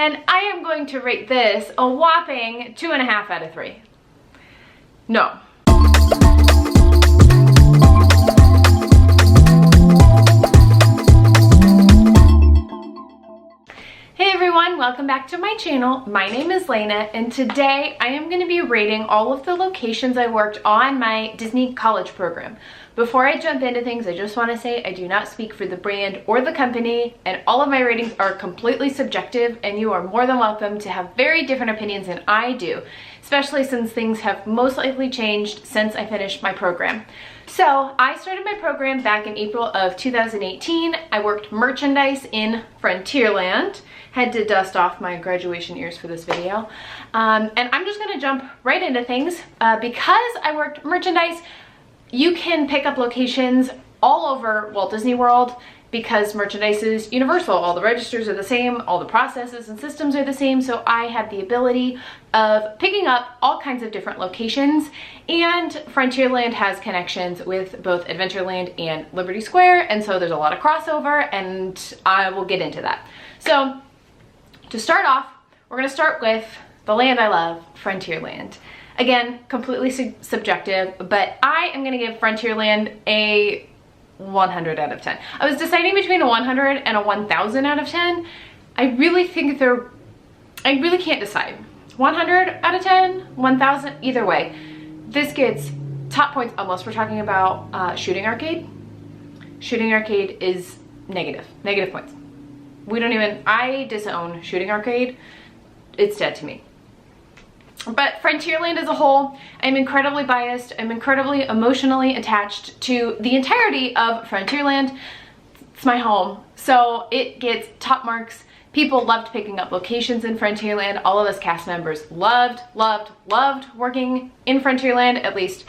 and I am going to rate this a whopping 2.5 out of 3. No. Hey everyone, welcome back to my channel. My name is Lena, and today I am going to be rating all of the locations I worked on my Disney college program. Before I jump into things, I just want to say I do not speak for the brand or the company, and all of my ratings are completely subjective, and you are more than welcome to have very different opinions than I do, especially since things have most likely changed since I finished my program. So I started my program back in April of 2018. I worked merchandise in Frontierland. Had to dust off my graduation ears for this video. And I'm just gonna jump right into things. Because I worked merchandise, you can pick up locations all over Walt Disney World because merchandise is universal. All the registers are the same, all the processes and systems are the same, so I had the ability of picking up all kinds of different locations, and Frontierland has connections with both Adventureland and Liberty Square, and so there's a lot of crossover, and I will get into that. So to start off, we're gonna start with the land I love, Frontierland. Again, completely subjective, but I am gonna give Frontierland a 100 out of 10. I was deciding between a 100 and a 1000 out of 10. I really think I really can't decide. 100 out of 10, 1000, either way. This gets top points unless we're talking about shooting arcade. Shooting arcade is negative points. I disown shooting arcade. It's dead to me. But Frontierland as a whole, I'm incredibly biased. I'm incredibly emotionally attached to the entirety of Frontierland. It's my home, so it gets top marks. People loved picking up locations in Frontierland. All of us cast members loved working in Frontierland, at least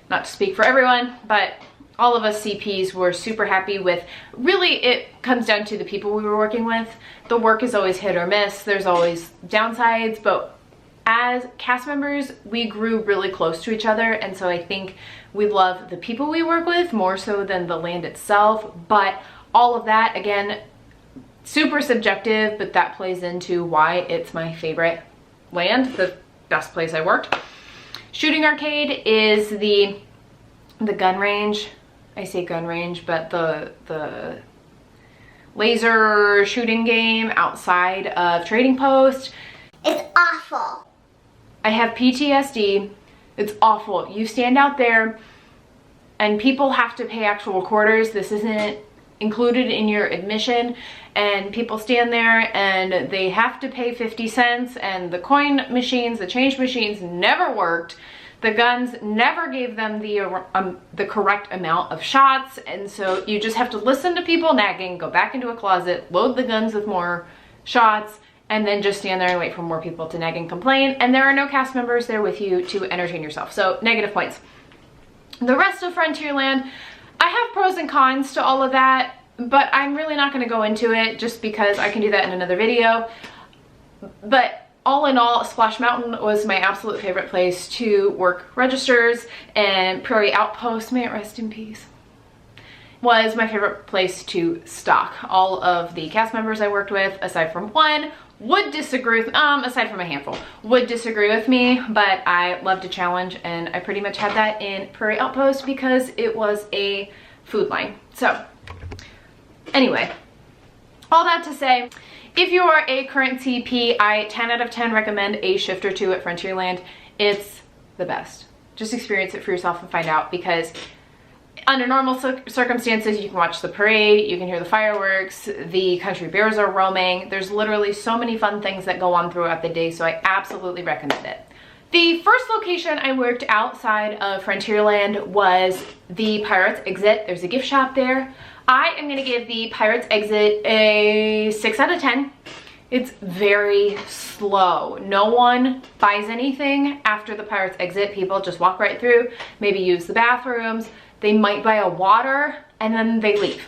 not to speak for everyone, but all of us CPs were super happy with. Really, it comes down to the people we were working with. The work is always hit or miss. There's always downsides, but as cast members, we grew really close to each other, and so I think we love the people we work with more so than the land itself. But all of that, again, super subjective, but that plays into why it's my favorite land, the best place I worked. Shooting arcade is the gun range. I say gun range, but the laser shooting game outside of Trading Post. It's awful. I have PTSD. It's awful. You stand out there and people have to pay actual quarters. This isn't included in your admission, and people stand there and they have to pay 50 cents, and the coin machines, the change machines never worked. The guns never gave them the correct amount of shots, and so you just have to listen to people nagging, go back into a closet, load the guns with more shots, and then just stand there and wait for more people to nag and complain, and there are no cast members there with you to entertain yourself. So negative points. The rest of Frontierland, I have pros and cons to all of that, but I'm really not going to go into it just because I can do that in another video. But all in all, Splash Mountain was my absolute favorite place to work registers, and Prairie Outpost, may it rest in peace, was my favorite place to stock. All of the cast members I worked with, aside from one, would disagree with, aside from a handful, would disagree with me, but I loved a challenge, and I pretty much had that in Prairie Outpost because it was a food line. So anyway, all that to say, if you are a current CP, I 10 out of 10 recommend a shift or two at Frontierland. It's the best. Just experience it for yourself and find out, because under normal circumstances, you can watch the parade, you can hear the fireworks, the country bears are roaming. There's literally so many fun things that go on throughout the day, so I absolutely recommend it. The first location I worked outside of Frontierland was the Pirates Exit. There's a gift shop there. I am going to give the Pirates Exit a 6 out of 10. It's very slow. No one buys anything after the Pirates Exit. People just walk right through, maybe use the bathrooms. They might buy a water and then they leave.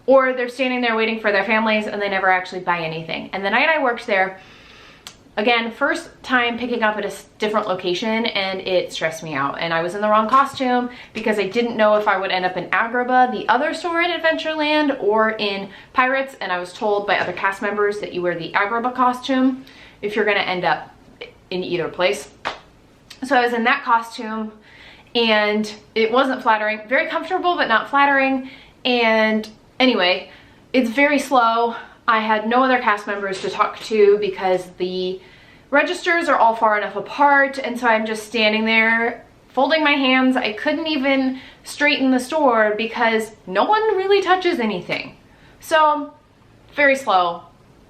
Or they're standing there waiting for their families and they never actually buy anything. And the night I worked there, again, first time picking up at a different location, and it stressed me out. And I was in the wrong costume because I didn't know if I would end up in Agrabah, the other store in Adventureland, or in Pirates. And I was told by other cast members that you wear the Agrabah costume if you're gonna end up in either place. So I was in that costume, and it wasn't flattering. Very comfortable, but not flattering. And anyway, it's very slow. I had no other cast members to talk to because the registers are all far enough apart, and so I'm just standing there folding my hands. I couldn't even straighten the store because no one really touches anything. So very slow.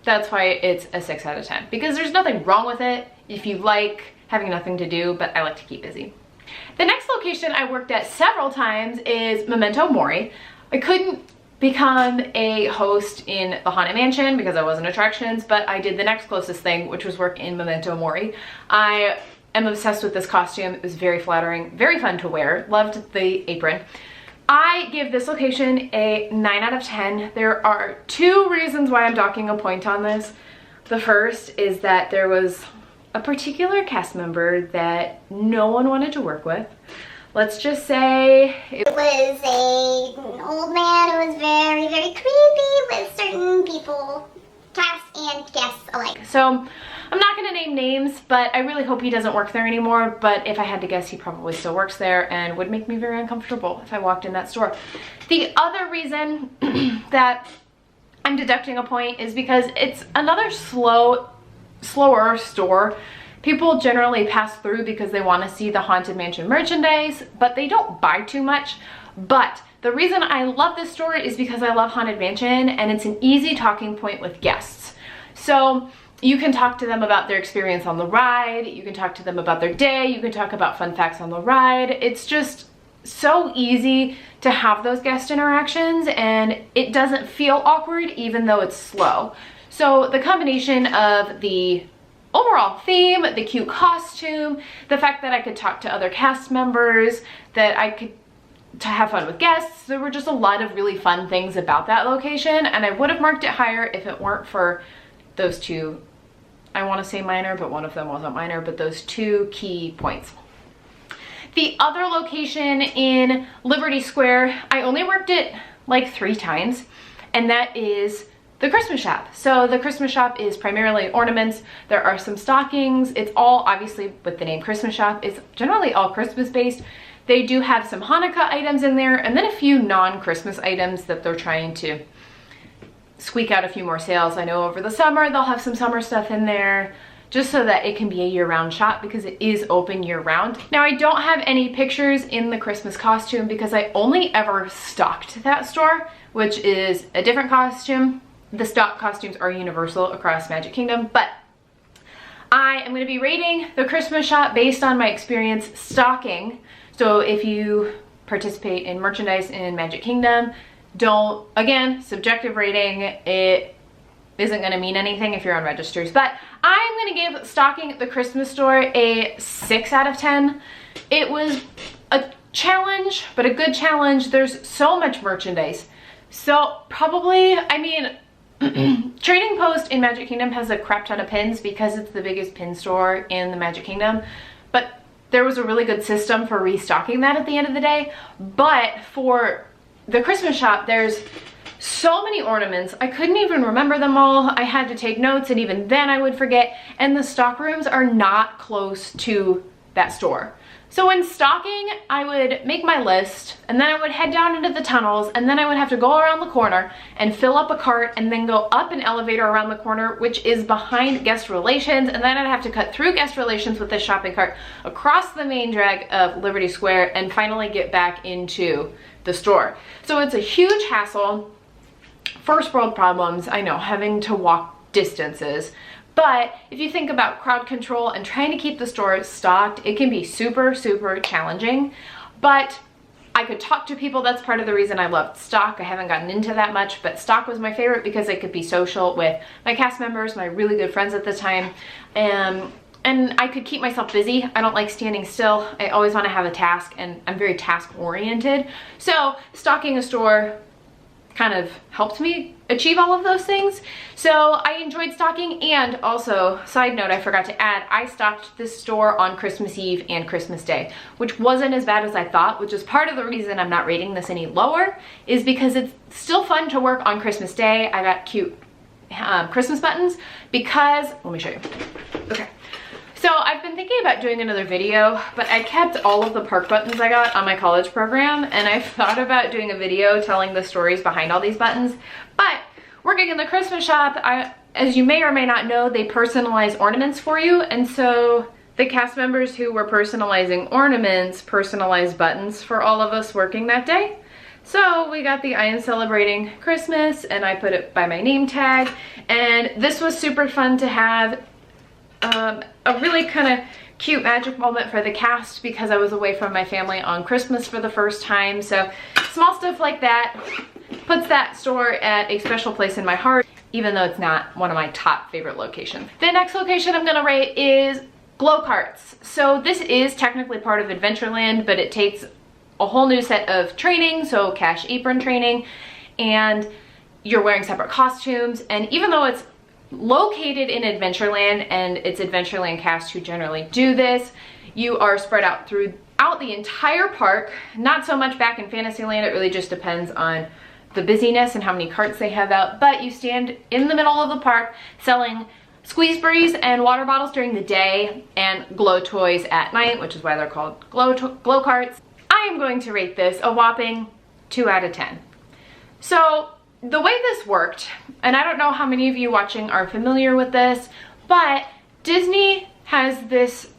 That's why it's a 6 out of 10, because there's nothing wrong with it if you like having nothing to do, but I like to keep busy. The next location I worked at several times is Memento Mori. I couldn't become a host in the Haunted Mansion because I wasn't attractions, but I did the next closest thing, which was work in Memento Mori. I am obsessed with this costume. It was very flattering, very fun to wear. Loved the apron. I give this location a 9 out of 10. There are 2 reasons why I'm docking a point on this. The first is that there was a particular cast member that no one wanted to work with. Let's just say it was an old man who was very, very creepy with certain people, cast and guests alike. So I'm not gonna name names, but I really hope he doesn't work there anymore. But if I had to guess, he probably still works there and would make me very uncomfortable if I walked in that store. The other reason that I'm deducting a point is because it's another slower store. People generally pass through because they want to see the Haunted Mansion merchandise, but they don't buy too much. But the reason I love this store is because I love Haunted Mansion, and it's an easy talking point with guests. So you can talk to them about their experience on the ride, you can talk to them about their day, you can talk about fun facts on the ride. It's just so easy to have those guest interactions, and it doesn't feel awkward even though it's slow. So the combination of the overall theme, the cute costume, the fact that I could talk to other cast members, that I could to have fun with guests, there were just a lot of really fun things about that location, and I would have marked it higher if it weren't for those 2, I want to say minor, but one of them wasn't minor, but those 2 key points. The other location in Liberty Square, I only worked it like 3 times, and that is the Christmas shop. So the Christmas shop is primarily ornaments. There are some stockings. It's all, obviously with the name Christmas shop, it's generally all Christmas based. They do have some Hanukkah items in there, and then a few non-Christmas items that they're trying to squeak out a few more sales. I know over the summer they'll have some summer stuff in there, just so that it can be a year-round shop because it is open year-round. Now, I don't have any pictures in the Christmas costume because I only ever stocked that store, which is a different costume. The stock costumes are universal across Magic Kingdom, but I am going to be rating the Christmas shop based on my experience stocking. So if you participate in merchandise in Magic Kingdom, don't, again, subjective rating, it isn't going to mean anything if you're on registers, but I'm going to give stocking the Christmas store a 6 out of 10. It was a challenge, but a good challenge. There's so much merchandise. So probably, I mean, Trading Post in Magic Kingdom has a crap ton of pins because it's the biggest pin store in the Magic Kingdom, but there was a really good system for restocking that at the end of the day. But for the Christmas shop, there's so many ornaments, I couldn't even remember them all. I had to take notes, and even then I would forget, and the stock rooms are not close to that store. So when stocking, I would make my list, and then I would head down into the tunnels, and then I would have to go around the corner and fill up a cart, and then go up an elevator around the corner, which is behind guest relations, and then I'd have to cut through guest relations with this shopping cart across the main drag of Liberty Square, and finally get back into the store. So it's a huge hassle. First world problems, I know, having to walk distances. But if you think about crowd control and trying to keep the store stocked, it can be super, super challenging. But I could talk to people. That's part of the reason I loved stock. I haven't gotten into that much, but stock was my favorite because I could be social with my cast members, my really good friends at the time. And I could keep myself busy. I don't like standing still. I always want to have a task, and I'm very task oriented. So stocking a store kind of helped me achieve all of those things. So I enjoyed stocking, and also, side note, I forgot to add, I stocked this store on Christmas Eve and Christmas Day, which wasn't as bad as I thought, which is part of the reason I'm not rating this any lower, is because it's still fun to work on Christmas Day. I got cute Christmas buttons because, let me show you. Okay. So I've been thinking about doing another video, but I kept all of the park buttons I got on my college program, and I've thought about doing a video telling the stories behind all these buttons. But working in the Christmas shop, as you may or may not know, they personalize ornaments for you, and so the cast members who were personalizing ornaments personalized buttons for all of us working that day. So we got the I am celebrating Christmas, and I put it by my name tag, and this was super fun to have. A really kind of cute magic moment for the cast because I was away from my family on Christmas for the first time. So small stuff like that puts that store at a special place in my heart, even though it's not one of my top favorite locations. The next location I'm gonna rate is glow carts. So this is technically part of Adventureland, but it takes a whole new set of training, so cash apron training, and you're wearing separate costumes. And even though it's located in Adventureland and it's Adventureland cast who generally do this, you are spread out throughout the entire park. Not so much back in Fantasyland, it really just depends on the busyness and how many carts they have out, but you stand in the middle of the park selling squeeze-breeze and water bottles during the day and glow toys at night, which is why they're called glow carts. I am going to rate this a whopping 2 out of 10. So the way this worked, and I don't know how many of you watching are familiar with this, but Disney has this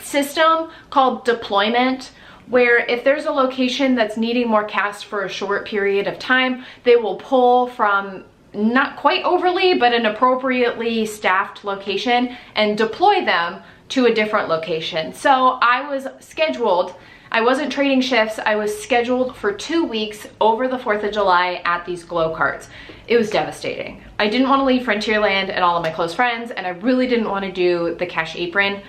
system called deployment, where if there's a location that's needing more cast for a short period of time, they will pull from not quite overly, but an appropriately staffed location and deploy them to a different location. So I was scheduled, I wasn't trading shifts, I was scheduled for 2 weeks over the 4th of July at these glow carts. It was devastating. I didn't want to leave Frontierland and all of my close friends, and I really didn't want to do the cash apron.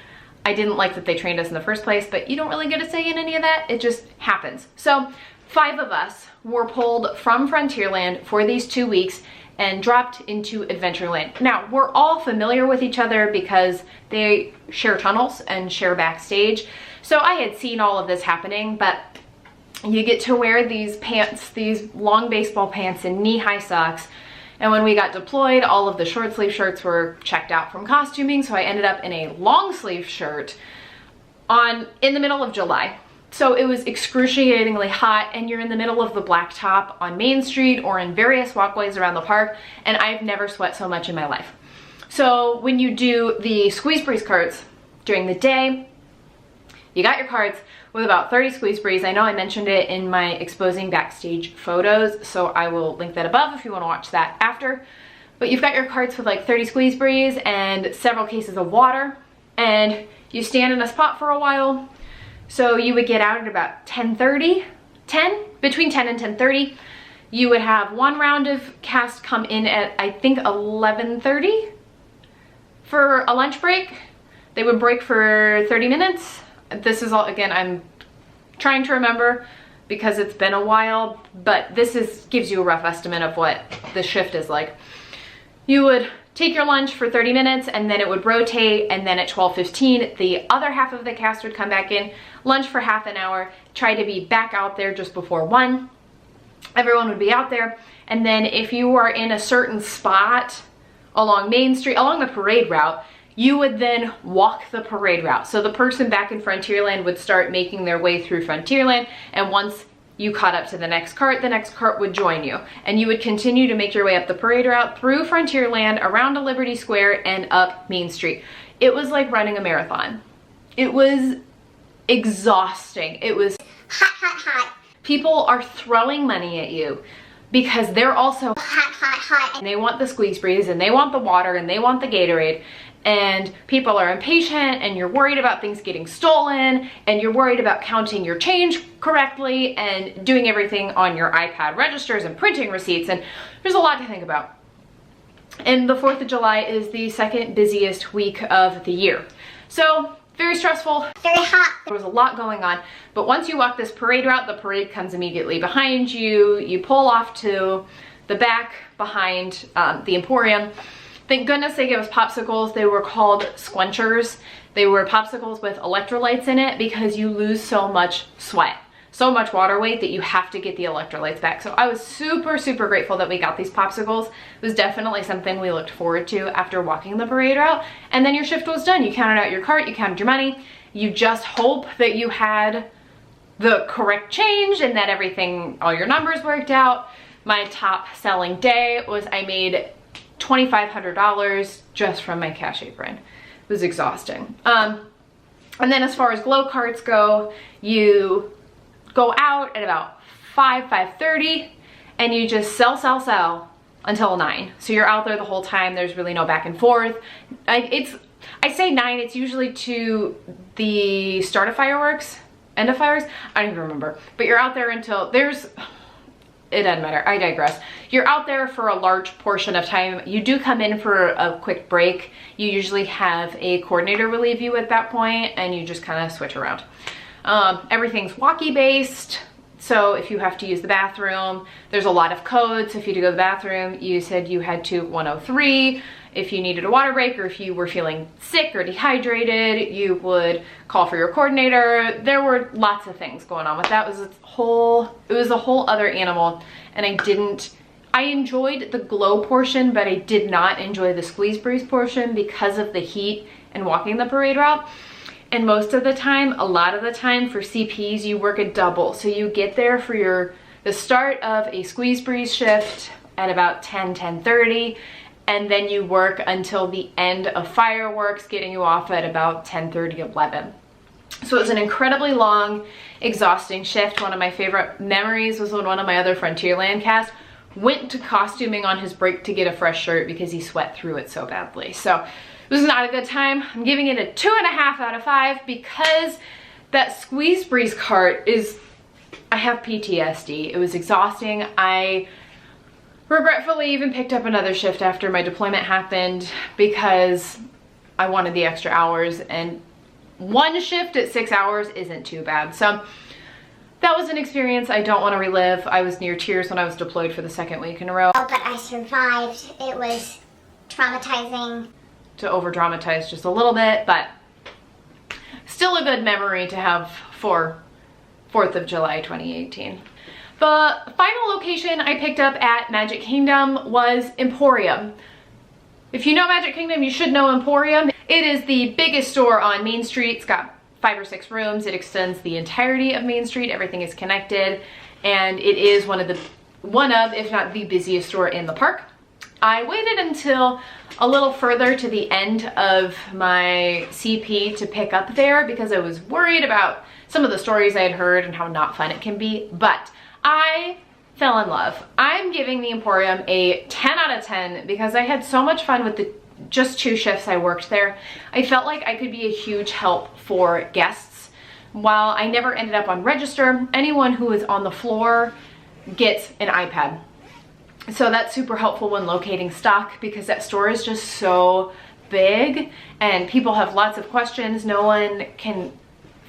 I didn't like that they trained us in the first place, but you don't really get a say in any of that. It just happens. So 5 of us were pulled from Frontierland for these 2 weeks and dropped into Adventureland. Now, we're all familiar with each other because they share tunnels and share backstage. So I had seen all of this happening, but you get to wear these pants, these long baseball pants and knee-high socks. And when we got deployed, all of the short sleeve shirts were checked out from costuming, so I ended up in a long sleeve shirt in the middle of July. So it was excruciatingly hot, and you're in the middle of the blacktop on Main Street or in various walkways around the park, and I've never sweat so much in my life. So when you do the squeeze breeze carts during the day, you got your carts with about 30 squeeze breeze. I know I mentioned it in my exposing backstage photos, so I will link that above if you want to watch that after. But you've got your carts with like 30 squeeze breeze and several cases of water, and you stand in a spot for a while. So you would get out at about 10:30, between 10 and 10:30. You would have one round of cast come in at, I think, 11:30 for a lunch break. They would break for 30 minutes. This is all, again, I'm trying to remember because it's been a while, but this gives you a rough estimate of what the shift is like. You would take your lunch for 30 minutes and then it would rotate, and then at 12:15 the other half of the cast would come back in, lunch for half an hour, try to be back out there just before 1. Everyone would be out there, and then if you were in a certain spot along Main Street, along the parade route, you would then walk the parade route. So the person back in Frontierland would start making their way through Frontierland, and once you caught up to the next cart would join you. And you would continue to make your way up the parade route through Frontierland, around to Liberty Square, and up Main Street. It was like running a marathon. It was exhausting. It was hot, hot, hot. People are throwing money at you because they're also hot, hot, hot. And they want the squeeze breeze, and they want the water, and they want the Gatorade. And people are impatient, and you're worried about things getting stolen, and you're worried about counting your change correctly and doing everything on your iPad registers and printing receipts, and there's a lot to think about. And the 4th of July is the second busiest week of the year. So very stressful, very hot. there was a lot going on. But once you walk this parade route, the parade comes immediately behind you. You pull off to the back behind the Emporium. Thank goodness they gave us popsicles. They were called squenchers. They were popsicles with electrolytes in it because you lose so much sweat, so much water weight that you have to get the electrolytes back. So I was super, super grateful that we got these popsicles. It was definitely something we looked forward to after walking the parade route. And then your shift was done. You counted out your cart, you counted your money. You just hope that you had the correct change and that everything, all your numbers worked out. My top selling day was I made $2,500 just from my cash apron. It was exhausting. And then as far as glow carts go, you go out at about 5:30, and you just sell until 9. So you're out there the whole time. There's really no back and forth. I say 9, it's usually to the start of fireworks, end of fireworks. I don't even remember. But you're out there until it doesn't matter, I digress. You're out there for a large portion of time. You do come in for a quick break. You usually have a coordinator relieve you at that point, and you just kind of switch around. Everything's walkie based. So if you have to use the bathroom, there's a lot of codes. If you had to go to the bathroom, you said you had to 103. If you needed a water break, or if you were feeling sick or dehydrated, you would call for your coordinator. There were lots of things going on with that. It was a whole other animal. And I enjoyed the glow portion, but I did not enjoy the squeeze breeze portion because of the heat and walking the parade route. And most of the time, a lot of the time for CPs, you work a double. So you get there for the start of a squeeze breeze shift at about 10:30, and then you work until the end of fireworks, getting you off at about 10:30, 11. So it was an incredibly long, exhausting shift. One of my favorite memories was when one of my other Frontierland cast went to costuming on his break to get a fresh shirt because he sweat through it so badly. So it was not a good time. I'm giving it a 2.5 out of 5 because that squeeze breeze cart I have PTSD. It was exhausting. I regretfully even picked up another shift after my deployment happened because I wanted the extra hours, and one shift at 6 hours isn't too bad. So that was an experience I don't want to relive. I was near tears when I was deployed for the 2nd week in a row. Oh, but I survived. It was traumatizing. To over-dramatize just a little bit, but still a good memory to have for 4th of July 2018. The final location I picked up at Magic Kingdom was Emporium. If you know Magic Kingdom, you should know Emporium. It is the biggest store on Main Street. It's got 5 or 6 rooms. It extends the entirety of Main Street. Everything is connected, and it is one of, if not the busiest store in the park. I waited until a little further to the end of my CP to pick up there because I was worried about some of the stories I had heard and how not fun it can be, but I fell in love. I'm giving the Emporium a 10 out of 10 because I had so much fun with the just 2 shifts I worked there. I felt like I could be a huge help for guests. While I never ended up on register, anyone who is on the floor gets an iPad. So that's super helpful when locating stock because that store is just so big and people have lots of questions. No one can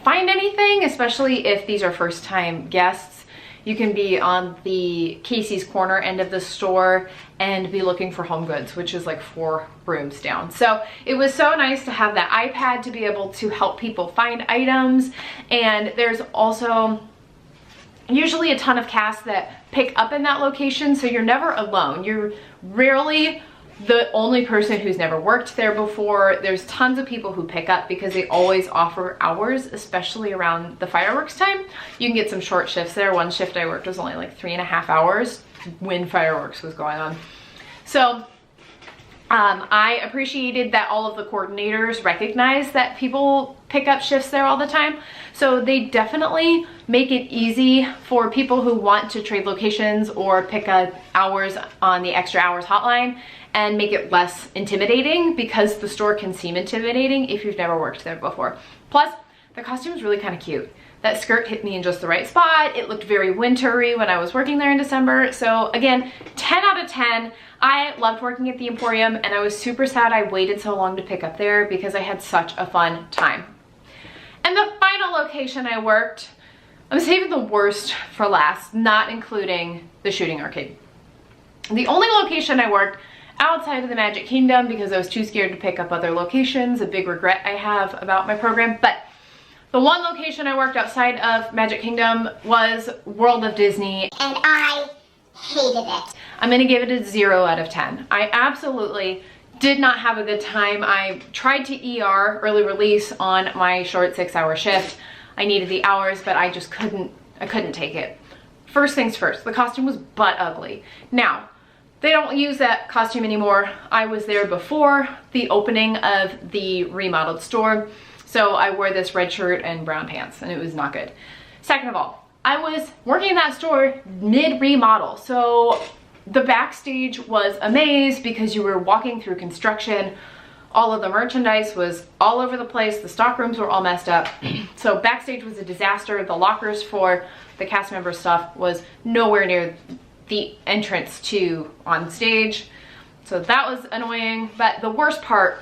find anything, especially if these are first time guests. You can be on the Casey's corner end of the store and be looking for home goods, which is like 4 rooms down. So it was so nice to have that iPad to be able to help people find items. And there's also usually a ton of casts that pick up in that location, so you're never alone. You're rarely the only person who's never worked there before. There's tons of people who pick up because they always offer hours, especially around the fireworks time. You can get some short shifts there. One shift I worked was only like 3.5 hours when fireworks was going on. So I appreciated that all of the coordinators recognize that people pick up shifts there all the time. So they definitely make it easy for people who want to trade locations or pick up hours on the extra hours hotline and make it less intimidating because the store can seem intimidating if you've never worked there before. Plus, the costume is really kind of cute. That skirt hit me in just the right spot. It looked very wintry when I was working there in December. So again, 10 out of 10. I loved working at the Emporium and I was super sad I waited so long to pick up there because I had such a fun time. And the final location I worked, I'm saving the worst for last, not including the shooting arcade. The only location I worked outside of the Magic Kingdom, because I was too scared to pick up other locations, a big regret I have about my program, but the one location I worked outside of Magic Kingdom was World of Disney. And I hated it. I'm gonna give it a 0 out of 10. I absolutely did not have a good time. I tried to ER, early release, on my short 6-hour shift. I needed the hours, but I just couldn't take it. First things first, the costume was butt ugly. Now, they don't use that costume anymore. I was there before the opening of the remodeled store, so I wore this red shirt and brown pants, and it was not good. Second of all, I was working in that store mid-remodel, so the backstage was a maze because you were walking through construction. All of the merchandise was all over the place. The stock rooms were all messed up. So backstage was a disaster. The lockers for the cast member stuff was nowhere near the entrance to on stage. So that was annoying. But the worst part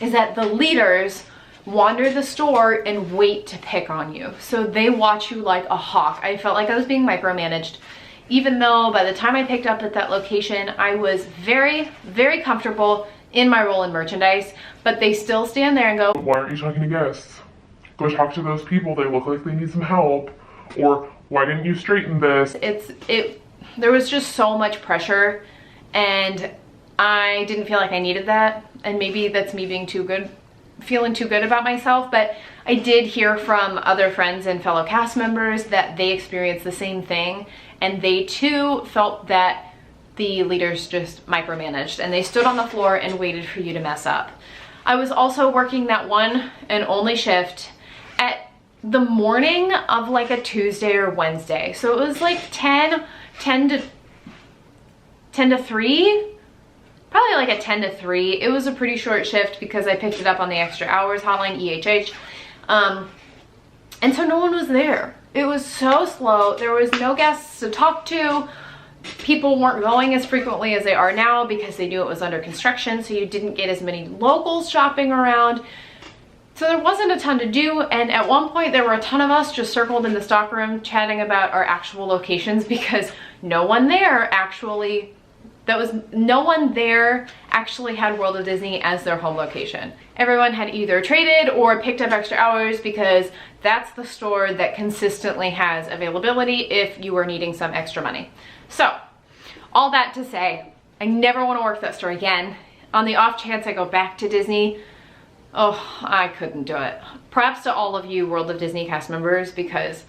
is that the leaders wander the store and wait to pick on you. So they watch you like a hawk. I felt like I was being micromanaged, even though by the time I picked up at that location, I was very, very comfortable in my role in merchandise, but they still stand there and go, "Why aren't you talking to guests? Go talk to those people. They look like they need some help." Or, "Why didn't you straighten this?" There was just so much pressure, and I didn't feel like I needed that. And maybe that's me being feeling too good about myself, but I did hear from other friends and fellow cast members that they experienced the same thing, and they too felt that the leaders just micromanaged, and they stood on the floor and waited for you to mess up. I was also working that one and only shift at the morning of like a Tuesday or Wednesday. So it was like 10 to 3, probably like a 10 to 3. It was a pretty short shift because I picked it up on the extra hours hotline, EHH. And so no one was there. It was so slow. There was no guests to talk to. People weren't going as frequently as they are now because they knew it was under construction, so you didn't get as many locals shopping around. So there wasn't a ton to do, and at one point there were a ton of us just circled in the stockroom chatting about our actual locations because no one there actually had World of Disney as their home location. Everyone had either traded or picked up extra hours because that's the store that consistently has availability if you are needing some extra money. So, all that to say, I never want to work that store again. On the off chance I go back to Disney, oh, I couldn't do it. Props to all of you World of Disney cast members because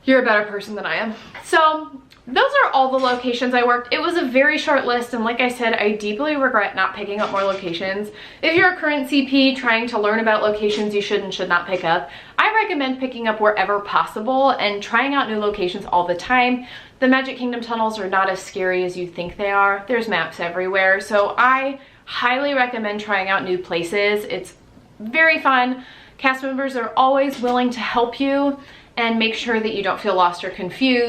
you're a better person than I am. So, those are all the locations I worked. It was a very short list, and like I said, I deeply regret not picking up more locations. If you're a current CP trying to learn about locations you should and should not pick up, I recommend picking up wherever possible and trying out new locations all the time. The Magic Kingdom tunnels are not as scary as you think they are. There's maps everywhere, so I highly recommend trying out new places. It's very fun. Cast members are always willing to help you and make sure that you don't feel lost or confused.